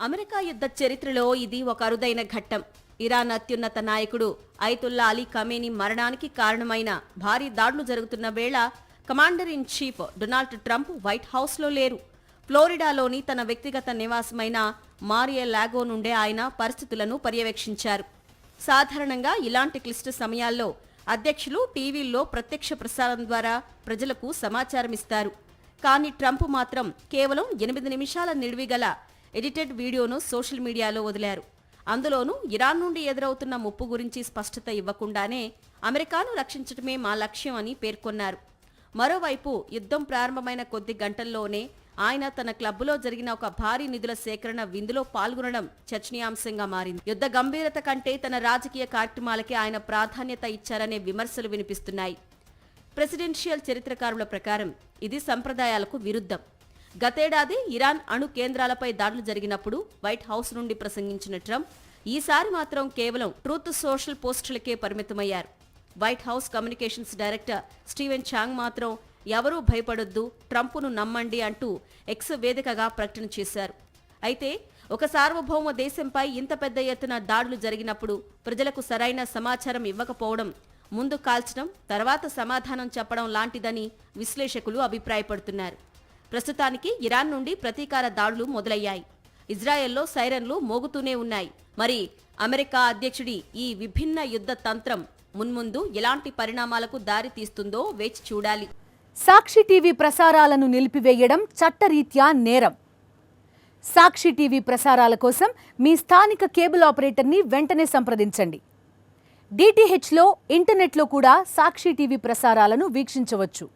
America యుద్ధ చరిత్రలో ఇది ఒక అరుదైన ఘట్టం. ఇరాన్ అత్యున్నత నాయకుడు అయతుల్లా అలీ ఖమేనీ మరణానికి కారణమైన భారీ దాడులు జరుగుతున్న వేళ commander in chief Donald Trump white హౌస్లో లేరు. ఫ్లోరిడాలోని తన వ్యక్తిగత నివాసమైన మార్-ఎ-లాగో నుండే ఆయన పరిస్థితులను పర్యవేక్షించారు. సాధారణంగా ఇలాంటి క్లిష్ట సమయాల్లో అధ్యక్షులు టీవీల్లో ప్రత్యక్ష ప్రసారం ద్వారా ప్రజలకు సమాచారం ఇస్తారు. కానీ ట్రంప్ మాత్రం కేవలం 8 నిమిషాల నిడివిగల ఎడిటెడ్ వీడియోను సోషల్ మీడియాలో వదిలారు. అందులోనూ ఇరాన్ నుండి ఎదురవుతున్న ముప్పు గురించి స్పష్టత ఇవ్వకుండానే అమెరికాను రక్షించడమే మా లక్ష్యం అని పేర్కొన్నారు. మరోవైపు యుద్ధం ప్రారంభమైన కొద్ది గంటల్లోనే ఆయన తన క్లబ్లో జరిగిన ఒక భారీ నిధుల సేకరణ విందులో పాల్గొనడం చర్చనీయాంశంగా మారింది. యుద్ధ గంభీరత కంటే తన రాజకీయ కార్యక్రమాలకే ఆయన ప్రాధాన్యత ఇచ్చారనే విమర్శలు వినిపిస్తున్నాయి. ప్రెసిడెన్షియల్ చరిత్రకారుల ప్రకారం ఇది సంప్రదాయాలకు విరుద్ధం. గతేడాది ఇరాన్ అణు కేంద్రాలపై దాడులు జరిగినప్పుడు వైట్ హౌస్ నుండి ప్రసంగించిన ట్రంప్ ఈసారి మాత్రం కేవలం ట్రూత్ సోషల్ పోస్టులకే పరిమితమయ్యారు. White House communications director Steven Cheung మాత్రం ఎవరూ భయపడొద్దు, ట్రంప్ను నమ్మండి అంటూ ఎక్స్ వేదికగా ప్రకటన చేశారు. అయితే ఒక సార్వభౌమ దేశంపై ఇంత పెద్ద ఎత్తున దాడులు జరిగినప్పుడు ప్రజలకు సరైన సమాచారం ఇవ్వకపోవడం, ముందు కాల్చడం తర్వాత సమాధానం చెప్పడం లాంటిదని విశ్లేషకులు అభిప్రాయపడుతున్నారు. ప్రస్తుతానికి ఇరాన్ నుండి ప్రతీకార దాడులు మొదలయ్యాయి. ఇజ్రాయెల్లో సైరన్లు మోగుతూనే ఉన్నాయి. మరి అమెరికా అధ్యక్షుడి ఈ విభిన్న యుద్ధ తంత్రం మున్ముందు ఎలాంటి పరిణామాలకు దారి తీస్తుందో వేచి చూడాలి. సాక్షి టీవీ ప్రసారాలను నిలిపివేయడం చట్టరీత్యా నేరం. సాక్షి టీవీ ప్రసారాల కోసం మీ స్థానిక కేబుల్ ఆపరేటర్ని వెంటనే సంప్రదించండి. డిటిహెచ్లో, ఇంటర్నెట్లో కూడా సాక్షి టీవీ ప్రసారాలను వీక్షించవచ్చు.